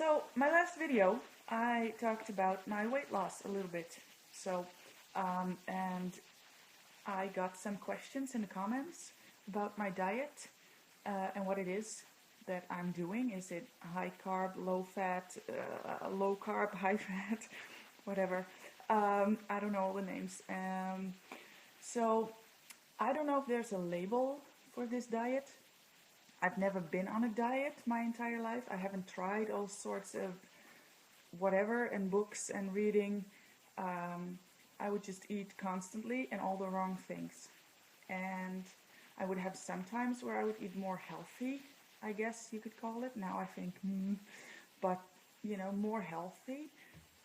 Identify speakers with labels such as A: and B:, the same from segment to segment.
A: So my last video, I talked about my weight loss a little bit. And I got some questions in the comments about my diet and what it is that I'm doing. Is it high carb, low fat, low carb, high fat, whatever. I don't know all the names. So I don't know if there's a label for this diet. I've never been on a diet my entire life. I haven't tried all sorts of whatever and books and reading. I would just eat constantly and all the wrong things. And I would have some times where I would eat more healthy, I guess you could call it. Now I think, but more healthy.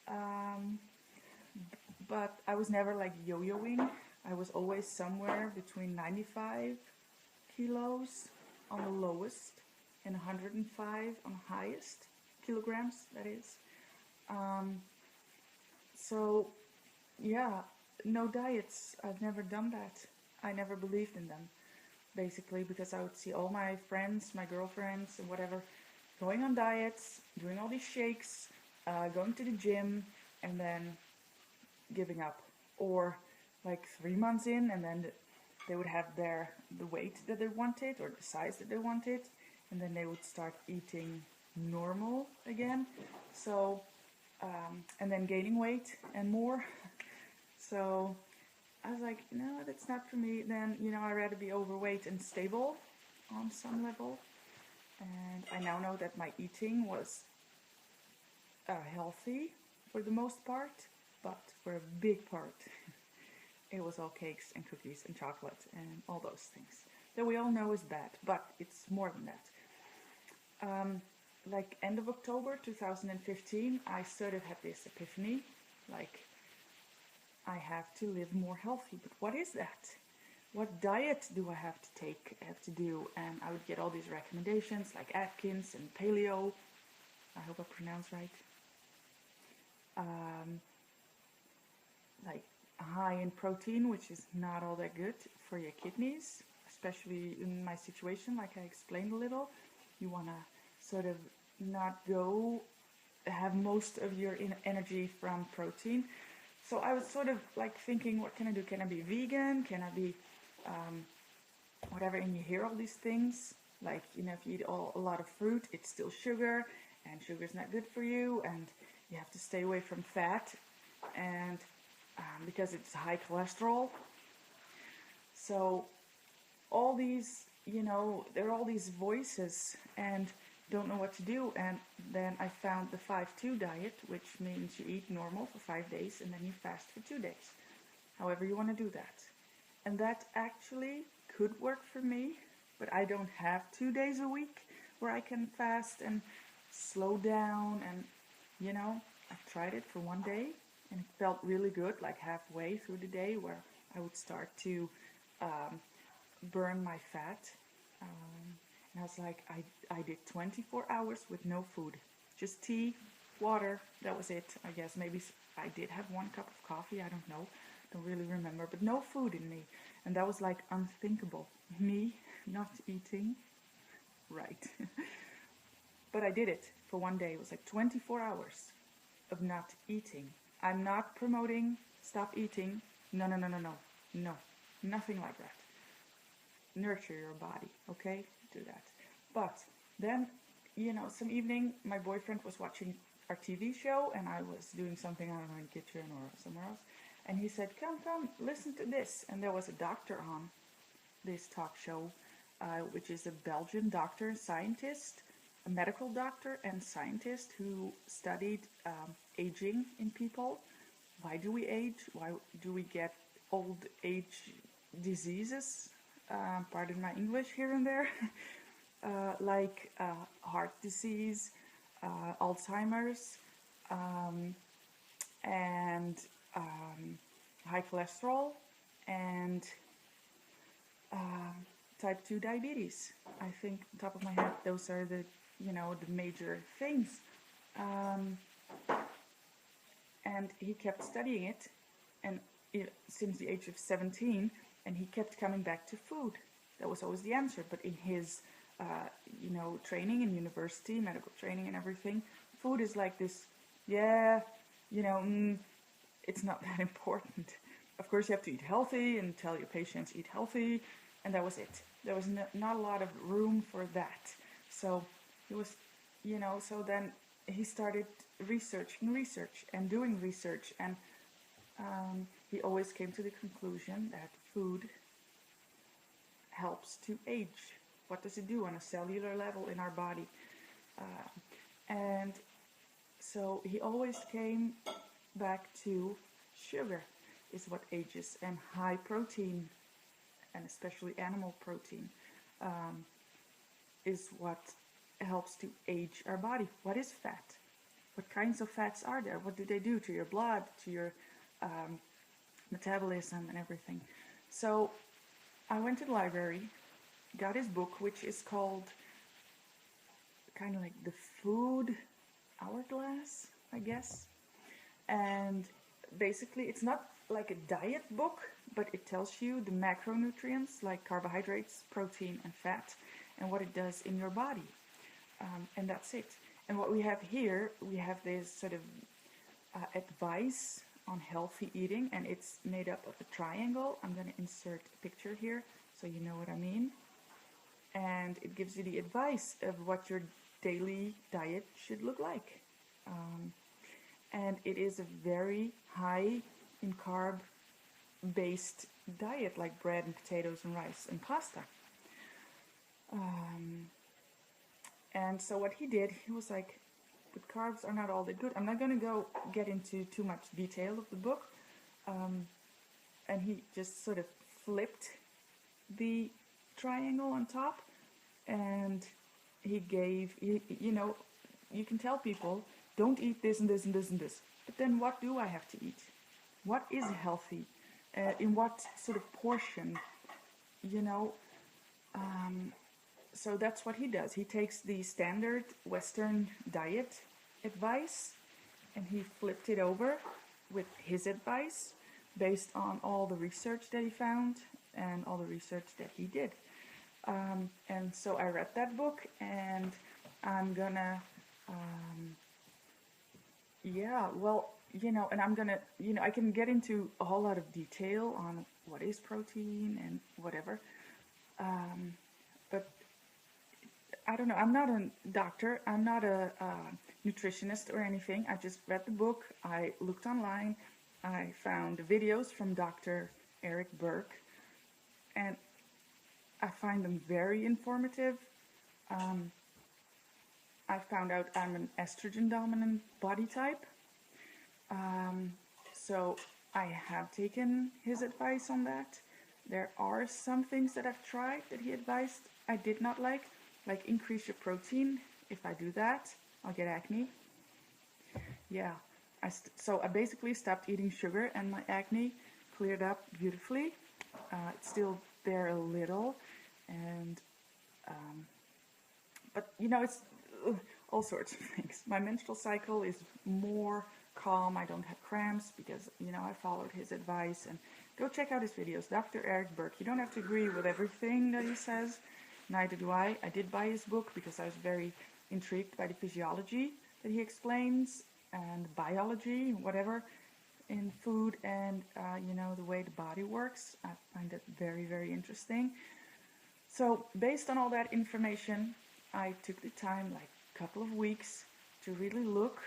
A: Um, but I was never like yo-yoing. I was always somewhere between 95 kilos on the lowest and 105 on the highest, kilograms that is. So yeah, no diets. I've never done that. I never believed in them, basically, because I would see all my friends, my girlfriends and whatever, going on diets, doing all these shakes, going to the gym, and then giving up. Or like 3 months in, and then they would have the weight that they wanted or the size that they wanted, and then they would start eating normal again. So and then gaining weight and more. So I was like, no, that's not for me. Then I'd rather be overweight and stable on some level. And I now know that my eating was healthy for the most part, but for a big part it was all cakes and cookies and chocolate and all those things that we all know is bad, but it's more than that. Like end of October 2015, I sort of had this epiphany, like I have to live more healthy. But what is that? What diet do I have to do? And I would get all these recommendations like Atkins and Paleo. I hope I pronounced right. Like high in protein, which is not all that good for your kidneys, especially in my situation, like I explained a little. You want to sort of not have most of your energy from protein. So I was sort of like thinking, what can I do? Can I be vegan? Can I be whatever? And you hear all these things, like, if you eat a lot of fruit, it's still sugar, and sugar is not good for you, and you have to stay away from fat, and because it's high cholesterol. So all these, there are all these voices, and don't know what to do. And then I found the 5-2 diet, which means you eat normal for 5 days and then you fast for 2 days, however you want to do that. And that actually could work for me, but I don't have 2 days a week where I can fast and slow down. And I've tried it for 1 day and it felt really good, like halfway through the day, where I would start to burn my fat. And I was like, I did 24 hours with no food, just tea, water, that was it. I guess maybe I did have 1 cup of coffee, I don't know, don't really remember, but no food in me. And that was like unthinkable, me not eating, right? But I did it for 1 day. It was like 24 hours of not eating. I'm not promoting stop eating, no, nothing like that. Nurture your body, okay? Do that. But then, some evening, my boyfriend was watching our TV show, and I was doing something, I don't know, in the kitchen or somewhere else, and he said, come, listen to this. And there was a doctor on this talk show, which is a Belgian doctor and scientist, a medical doctor and scientist who studied aging in people. Why do we age? Why do we get old age diseases? Pardon my English here and there. Like heart disease, Alzheimer's, and high cholesterol, and type 2 diabetes. I think, on top of my head, those are the major things. And he kept studying it, and since the age of 17, and he kept coming back to food. That was always the answer, but in his you know, training in university, medical training and everything, food is like this, yeah, you know, it's not that important. Of course, you have to eat healthy and tell your patients eat healthy, and that was it. There was not a lot of room for that. So he was, you know, so then he started researching research and doing research, and he always came to the conclusion that food helps to age. What does it do on a cellular level in our body? And so he always came back to sugar is what ages, and high protein, and especially animal protein, is what helps to age our body. What is fat? What kinds of fats are there? What do they do to your blood, to your metabolism and everything? So I went to the library, got his book, which is called kind of like the Food Hourglass, I guess. And basically, it's not like a diet book, but it tells you the macronutrients like carbohydrates, protein, and fat, and what it does in your body. And that's it. And what we have here, we have this sort of advice on healthy eating, and it's made up of a triangle. I'm going to insert a picture here so you know what I mean. And it gives you the advice of what your daily diet should look like. And it is a very high in carb based diet, like bread and potatoes and rice and pasta. And so what he did, he was like, but carbs are not all that good. I'm not going to get into too much detail of the book. And he just sort of flipped the triangle on top, and he gave, you know, you can tell people, don't eat this and this and this and this. But then what do I have to eat? What is healthy? In what sort of portion? You know, so that's what he does. He takes the standard Western diet advice and he flipped it over with his advice based on all the research that he found and all the research that he did. And so I read that book, and I'm gonna, yeah, well, you know, and I'm gonna, you know, I can get into a whole lot of detail on what is protein and whatever. But I don't know, I'm not a doctor, I'm not a nutritionist or anything. I just read the book, I looked online, I found videos from Dr. Eric Burke, and I find them very informative. I found out I'm an estrogen dominant body type. So I have taken his advice on that. There are some things that I've tried that he advised I did not like increase your protein. If I do that, I'll get acne. Yeah, so I basically stopped eating sugar, and my acne cleared up beautifully. It's still there a little, and but you know, it's all sorts of things. My menstrual cycle is more calm. I don't have cramps because, you know, I followed his advice. And go check out his videos, Dr. Eric Burke. You don't have to agree with everything that he says. Neither do I. I did buy his book because I was very intrigued by the physiology that he explains and biology, whatever, in food and, you know, the way the body works. I find it very, very interesting. So based on all that information, I took the time, like a couple of weeks, to really look,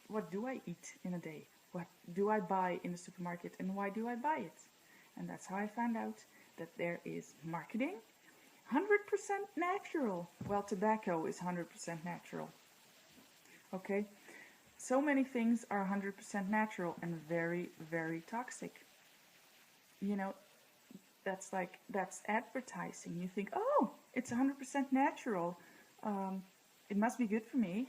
A: what do I eat in a day? What do I buy in the supermarket, and why do I buy it? And that's how I found out that there is marketing, 100% natural. Well, tobacco is 100% natural. Okay? So many things are 100% natural and very, very toxic. You know, that's advertising. You think, oh, it's 100% natural. It must be good for me.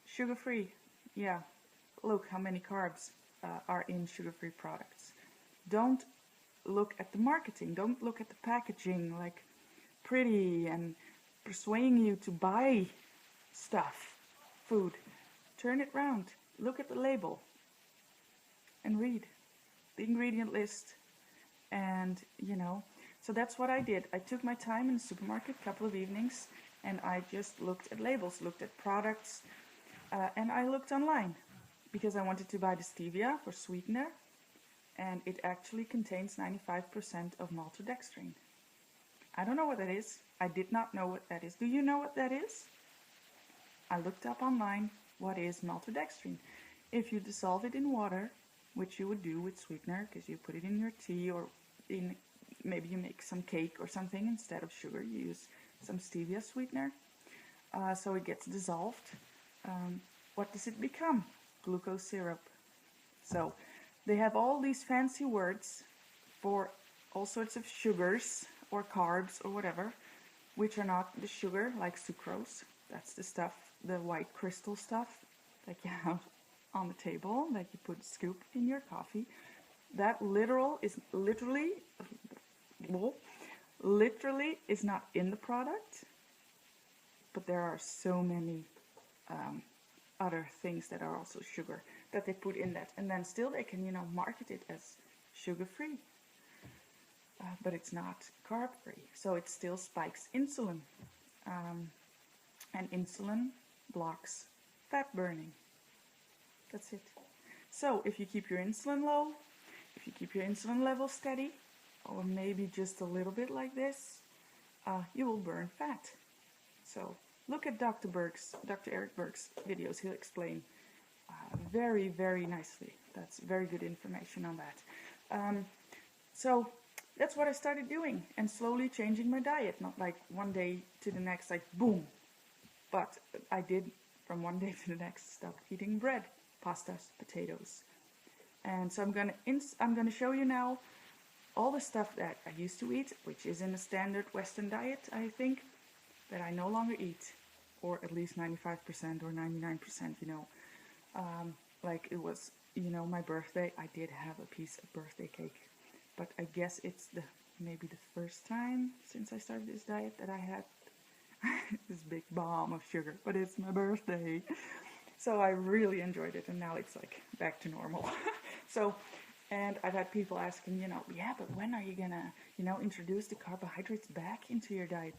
A: Sugar-free. Yeah. Look how many carbs are in sugar-free products. Don't look at the marketing. Don't look at the packaging like pretty and persuading you to buy stuff, food. Turn it around. Look at the label and read the ingredient list. And, you know, So that's what I did. I took my time in the supermarket, a couple of evenings, and I just looked at labels, looked at products, and I looked online because I wanted to buy the stevia for sweetener, and it actually contains 95% of maltodextrin. I don't know what that is. I did not know what that is. Do you know what that is? I looked up online what is maltodextrin. If you dissolve it in water, which you would do with sweetener, because you put it in your tea, or in maybe you make some cake or something, instead of sugar you use some stevia sweetener, so it gets dissolved. What does it become? Glucose syrup. So they have all these fancy words for all sorts of sugars or carbs or whatever, which are not the sugar, like sucrose. That's the stuff, the white crystal stuff that you have on the table, that you put a scoop in your coffee. That literally is not in the product, but there are so many other things that are also sugar that they put in that, and then still they can, market it as sugar-free, but it's not carb-free, so it still spikes insulin, and insulin blocks fat burning. That's it. So if you keep your insulin low, if you keep your insulin level steady, or maybe just a little bit like this, you will burn fat. So look at Dr. Eric Berg's videos. He'll explain very, very nicely. That's very good information on that. So that's what I started doing, and slowly changing my diet. Not like one day to the next, like boom. But I did from one day to the next stop eating bread, pastas, potatoes. And so I'm gonna show you now all the stuff that I used to eat, which is in the standard Western diet, I think, that I no longer eat, or at least 95% or 99%, like it was, my birthday, I did have a piece of birthday cake, but I guess it's maybe the first time since I started this diet that I had this big bomb of sugar, but it's my birthday. So I really enjoyed it, and now it's like back to normal. So, and I've had people asking, yeah, but when are you gonna, introduce the carbohydrates back into your diet?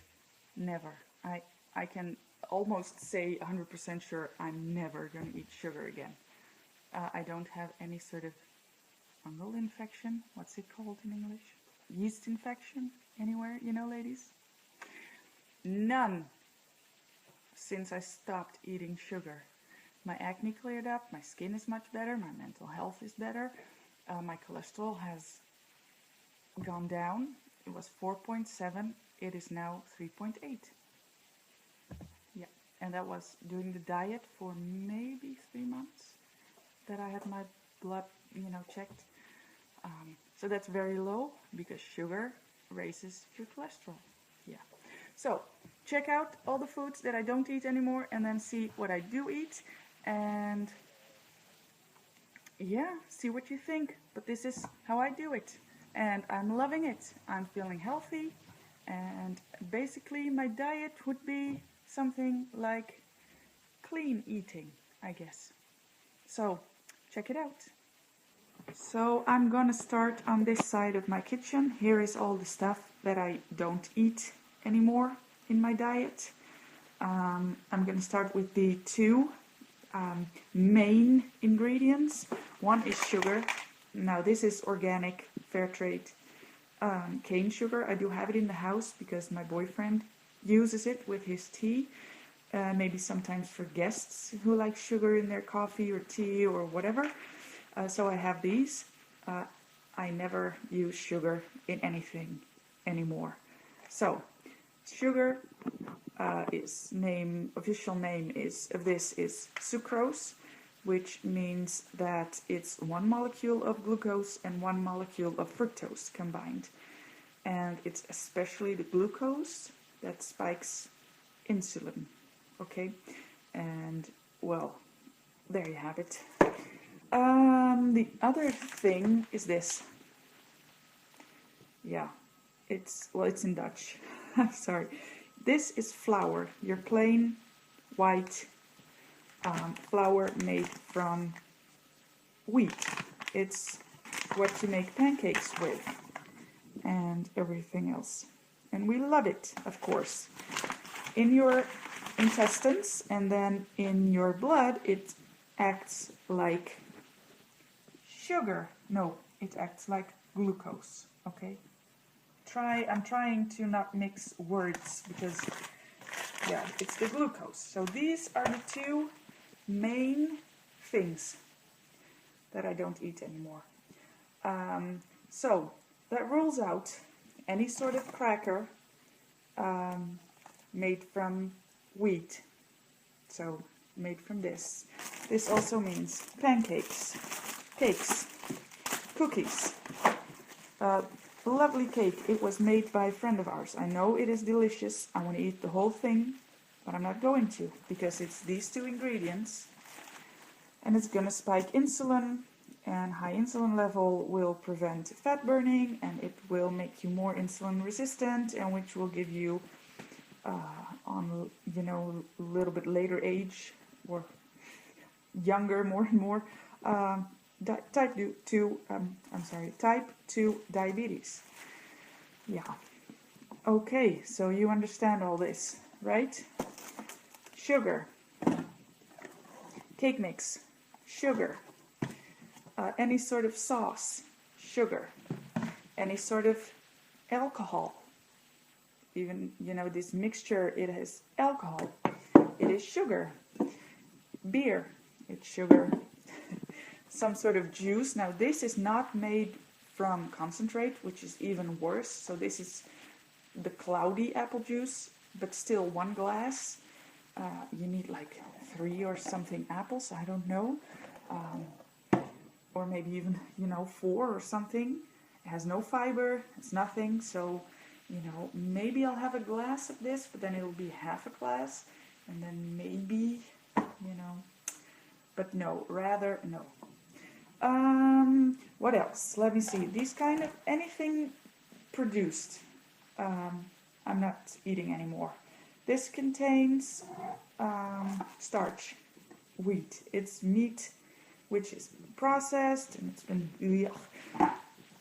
A: Never. I can almost say 100% sure I'm never gonna eat sugar again. I don't have any sort of fungal infection. What's it called in English? Yeast infection anywhere, ladies? None. Since I stopped eating sugar. My acne cleared up, my skin is much better, my mental health is better, my cholesterol has gone down. It was 4.7, it is now 3.8. Yeah, and that was doing the diet for maybe 3 months that I had my blood, checked. So that's very low because sugar raises your cholesterol. Yeah. So check out all the foods that I don't eat anymore, and then see what I do eat, and yeah, see what you think. But this is how I do it, and I'm loving it. I'm feeling healthy, and basically my diet would be something like clean eating, I guess. So check it out. So I'm gonna start on this side of my kitchen. Here is all the stuff that I don't eat anymore in my diet. I'm gonna start with the two main ingredients. One is sugar. Now this is organic, fair trade cane sugar. I do have it in the house because my boyfriend uses it with his tea. Maybe sometimes for guests who like sugar in their coffee or tea or whatever. So I have these. I never use sugar in anything anymore. So sugar official name of this is sucrose, which means that it's one molecule of glucose and one molecule of fructose combined. And it's especially the glucose that spikes insulin. Okay, and well, there you have it. The other thing is this. Yeah, it's in Dutch. Sorry. This is flour, your plain white flour made from wheat. It's what you make pancakes with. and everything else. And we love it, of course. In your intestines and then in your blood, it acts like sugar. No, it acts like glucose, okay? I'm trying to not mix words because, yeah, it's the glucose. So these are the two main things that I don't eat anymore. So that rules out any sort of cracker made from wheat. So made from this. This also means pancakes, cakes, cookies. Lovely cake. It was made by a friend of ours. I know it is delicious. I want to eat the whole thing, but I'm not going to because it's these two ingredients and it's going to spike insulin, and high insulin level will prevent fat burning and it will make you more insulin resistant, and which will give you on a little bit later age or younger more and more type 2 diabetes. Yeah. Okay, so you understand all this, right? Sugar, cake mix, sugar, any sort of sauce, sugar, any sort of alcohol, even, this mixture, it has alcohol, it is sugar. Beer, it's sugar. Some sort of juice. Now this is not made from concentrate, which is even worse. So this is the cloudy apple juice, but still 1 glass. You need like 3 or something apples, I don't know. Or maybe even, 4 or something. It has no fiber, it's nothing. So, maybe I'll have a glass of this, but then it'll be half a glass. And then maybe, but no, rather no. What else? Let me see. These kind of anything produced, I'm not eating anymore. This contains starch, wheat. It's meat, which is processed, and it's been.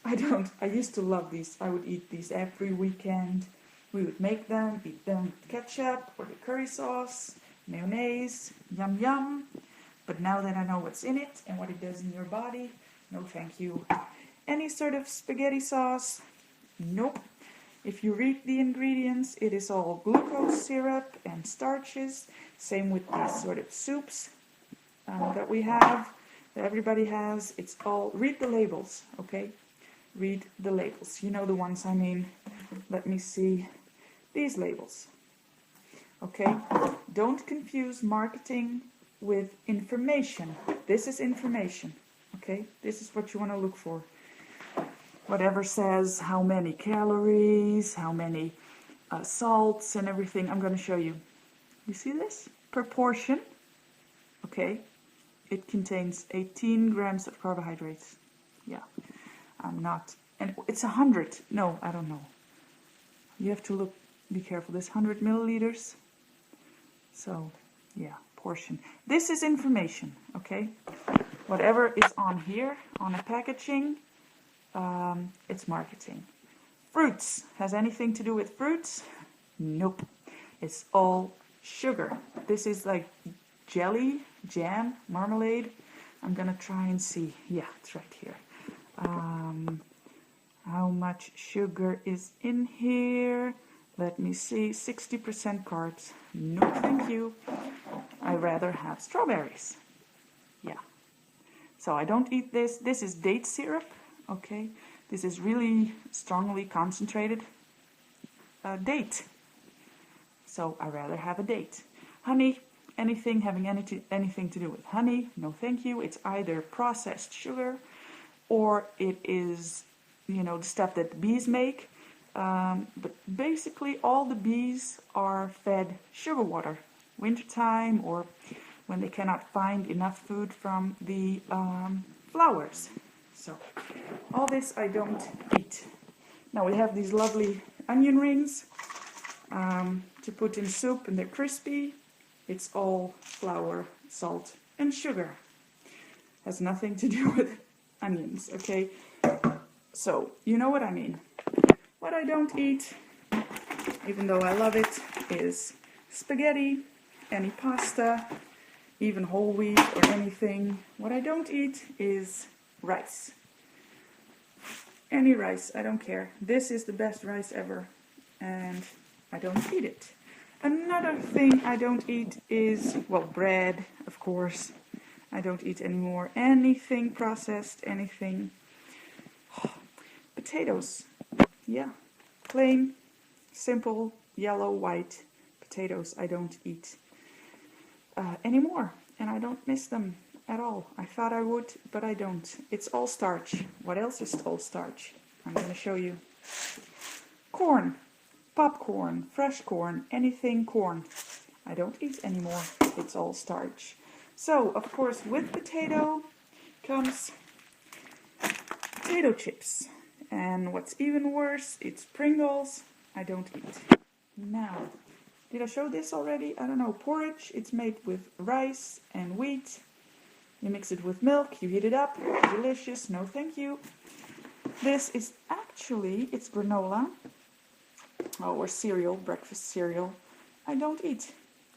A: I used to love these. I would eat these every weekend. We would make them, eat them with ketchup or the curry sauce, mayonnaise, yum yum. But now that I know what's in it and what it does in your body, no thank you. Any sort of spaghetti sauce, nope. If you read the ingredients, it is all glucose syrup and starches. Same with these sort of soups that we have, that everybody has. It's all, read the labels, okay? Read the labels. You know the ones I mean. Let me see these labels. Okay? Don't confuse marketing with information. This is information, okay? This is what you want to look for. Whatever says how many calories, how many salts and everything, I'm going to show you. You see this? Per portion, okay? It contains 18 grams of carbohydrates. Yeah, I'm not, and it's 100. No, I don't know. You have to look, be careful. This 100 milliliters. So, yeah. Portion. This is information, okay? Whatever is on here, on a packaging, it's marketing. Fruits. Has anything to do with fruits? Nope. It's all sugar. This is like jelly, jam, marmalade. I'm gonna try and see. Yeah, it's right here. How much sugar is in here? Let me see. 60% carbs. No, thank you. I rather have strawberries. Yeah. So I don't eat this. This is date syrup. Okay. This is really strongly concentrated date. So I rather have a date. Honey, anything having anything to do with honey, no thank you. It's either processed sugar or it is, the stuff that the bees make. But basically all the bees are fed sugar water. Wintertime or when they cannot find enough food from the flowers. So all this I don't eat. Now we have these lovely onion rings to put in soup, and they're crispy. It's all flour, salt and sugar. Has nothing to do with onions, okay? So you know what I mean. What I don't eat, even though I love it, is spaghetti, any pasta, even whole wheat or anything. What I don't eat is rice. Any rice, I don't care. This is the best rice ever, and I don't eat it. Another thing I don't eat is, well, bread, of course. I don't eat anymore. Anything processed, anything. Potatoes. Yeah. Plain, simple, yellow, white potatoes I don't eat anymore. And I don't miss them at all. I thought I would, but I don't. It's all starch. What else is all starch? I'm going to show you. Corn. Popcorn, fresh corn, anything corn. I don't eat anymore. It's all starch. So, of course, with potato comes potato chips. And what's even worse, it's Pringles. I don't eat. Now, did I show this already? I don't know. Porridge, it's made with rice and wheat. You mix it with milk, you heat it up. Delicious. No, thank you. This is actually, it's granola. Or cereal, breakfast cereal. I don't eat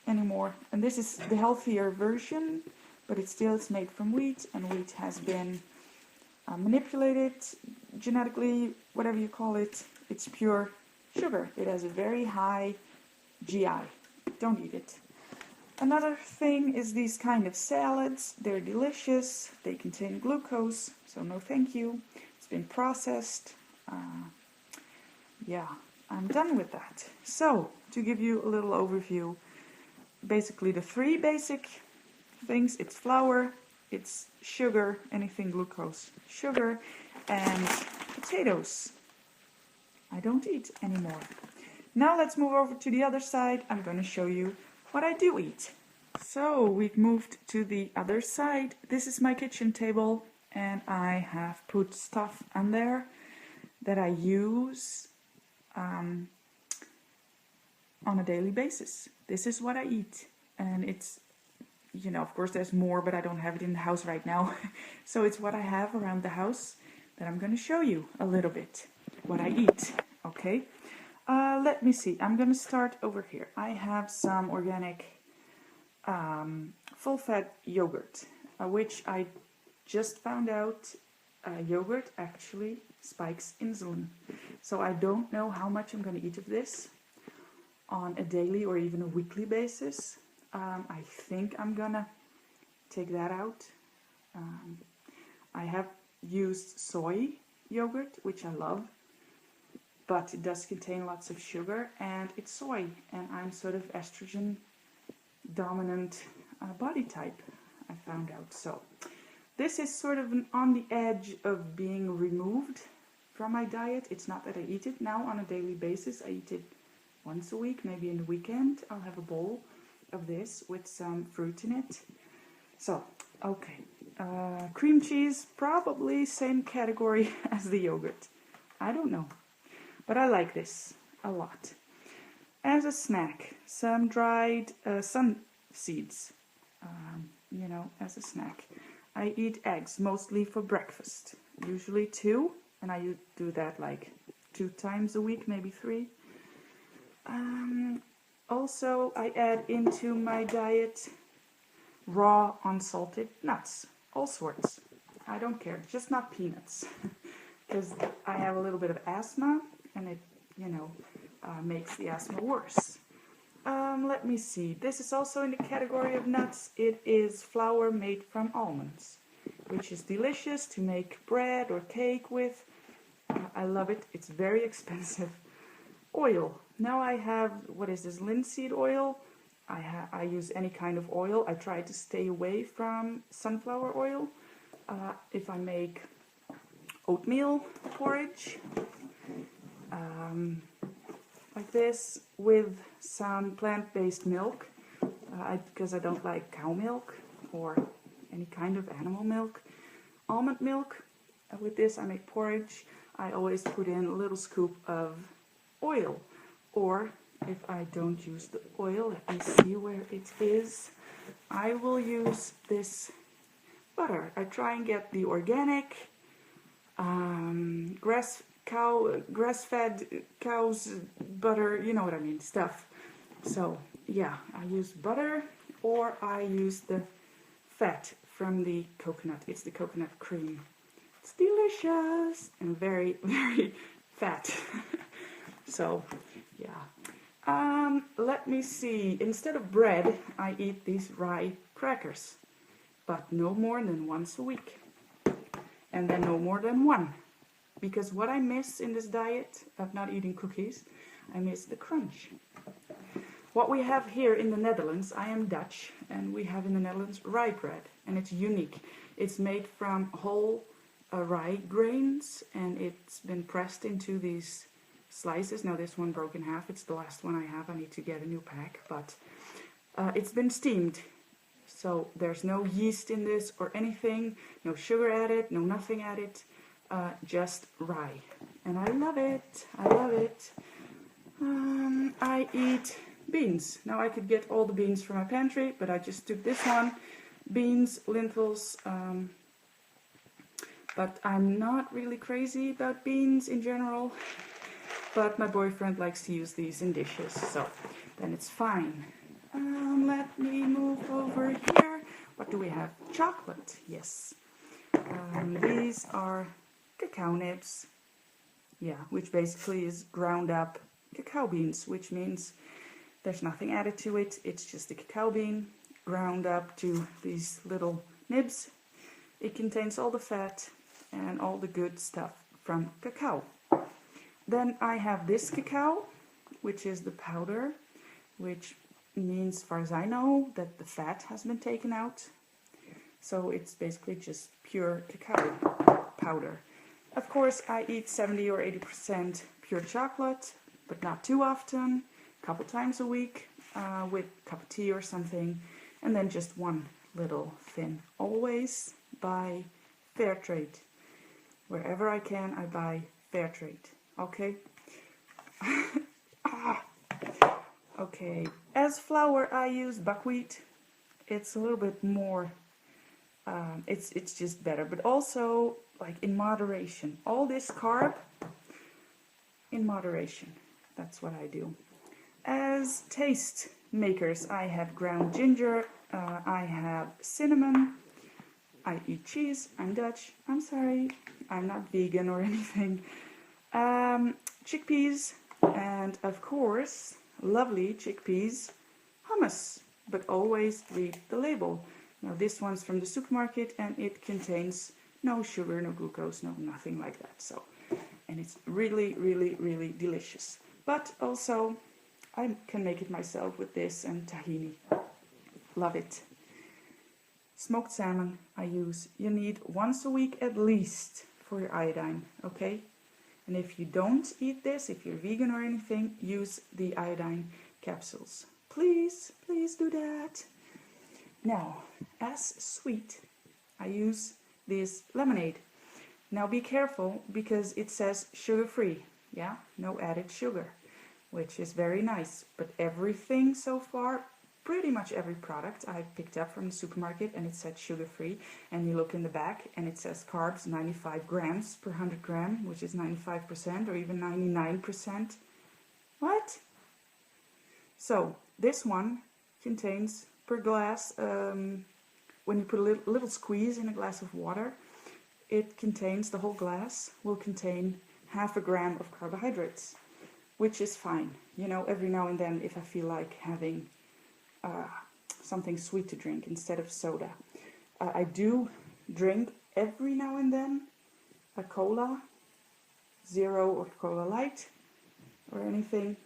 A: anymore. And this is the healthier version, but it's made from wheat, and wheat has been manipulated genetically, whatever you call it. It's pure sugar. It has a very high GI. Don't eat it. Another thing is these kind of salads. They're delicious. They contain glucose, so no thank you. It's been processed. Yeah. I'm done with that. So, to give you a little overview, basically the three basic things, it's flour, it's sugar, anything glucose, sugar, and potatoes. I don't eat anymore. Now let's move over to the other side. I'm going to show you what I do eat. So, we've moved to the other side. This is my kitchen table, and I have put stuff on there that I use on a daily basis. This is what I eat, and it's, you know, of course there's more, but I don't have it in the house right now. So it's what I have around the house that I'm going to show you a little bit what I eat. Okay, let me see. I'm going to start over here. I have some organic full-fat yogurt, which I just found out yogurt actually spikes insulin. So I don't know how much I'm going to eat of this on a daily or even a weekly basis. I think I'm gonna take that out. I have used soy yogurt, which I love, but it does contain lots of sugar, and it's soy, and I'm sort of estrogen dominant body type, I found out. So this is sort of on the edge of being removed from my diet. It's not that I eat it now on a daily basis. I eat it once a week, maybe in the weekend. I'll have a bowl of this with some fruit in it. So, okay. Cream cheese, probably same category as the yogurt. I don't know. But I like this a lot. As a snack, some dried sun seeds. You know, as a snack. I eat eggs, mostly for breakfast. Usually 2. And I do that like 2 times a week, maybe 3. Also, I add into my diet raw unsalted nuts, all sorts. I don't care, just not peanuts, because I have a little bit of asthma, and it, you know, makes the asthma worse. Let me see. This is also in the category of nuts. It is flour made from almonds, which is delicious to make bread or cake with. I love it. It's very expensive. Oil. Now I have, what is this, linseed oil. I use any kind of oil. I try to stay away from sunflower oil. If I make oatmeal porridge, like this, with some plant-based milk, because I don't like cow milk or any kind of animal milk. Almond milk. With this I make porridge. I always put in a little scoop of oil, or if I don't use the oil, let me see where it is. I will use this butter. I try and get the organic, grass-fed cow's butter, you know what I mean, stuff. So yeah, I use butter, or I use the fat from the coconut. It's the coconut cream. It's delicious and very, very fat. So yeah. Let me see. Instead of bread, I eat these rye crackers, but no more than once a week. And then no more than one. Because what I miss in this diet of not eating cookies, I miss the crunch. What we have here in the Netherlands, I am Dutch, and we have in the Netherlands rye bread, and it's unique. It's made from whole rye grains, and it's been pressed into these slices. Now this one broke in half, it's the last one I have. I need to get a new pack, but it's been steamed. So there's no yeast in this or anything, no sugar added, no nothing added, just rye. And I love it, I love it. I eat beans. Now I could get all the beans from my pantry, but I just took this one. Beans, lentils, but I'm not really crazy about beans in general. But my boyfriend likes to use these in dishes, so then it's fine. Let me move over here. What do we have? Chocolate, yes. These are cacao nibs, yeah, which basically is ground up cacao beans, which means there's nothing added to it. It's just a cacao bean ground up to these little nibs. It contains all the fat and all the good stuff from cacao. Then I have this cacao, which is the powder, which means, as far as I know, that the fat has been taken out. So it's basically just pure cacao powder. Of course, I eat 70 or 80% pure chocolate, but not too often, a couple times a week, with a cup of tea or something, and then just one little thin. Always buy Fairtrade. Wherever I can, I buy Fairtrade. Okay? Okay. As flour, I use buckwheat. It's a little bit more, it's just better, but also like in moderation. All this carb, in moderation. That's what I do. As taste makers, I have ground ginger, I have cinnamon, I eat cheese, I'm Dutch, I'm sorry, I'm not vegan or anything. Chickpeas, and of course, lovely chickpeas, hummus, but always read the label. Now this one's from the supermarket and it contains no sugar, no glucose, no nothing like that. So, and it's really, really, really delicious. But also, I can make it myself with this and tahini. Love it. Smoked salmon I use. You need once a week at least for your iodine, okay? And if you don't eat this, if you're vegan or anything, use the iodine capsules. Please, please do that. Now, as sweet, I use this lemonade. Now be careful because it says sugar-free, yeah? No added sugar, which is very nice. But everything so far, pretty much every product I picked up from the supermarket and it said sugar-free, and you look in the back and it says carbs 95 grams per 100 gram, which is 95% or even 99%. What? So this one contains per glass, when you put a little squeeze in a glass of water, it contains, the whole glass will contain half a gram of carbohydrates, which is fine. You know, every now and then if I feel like having something sweet to drink instead of soda. I do drink every now and then a cola, zero or Cola Light or anything,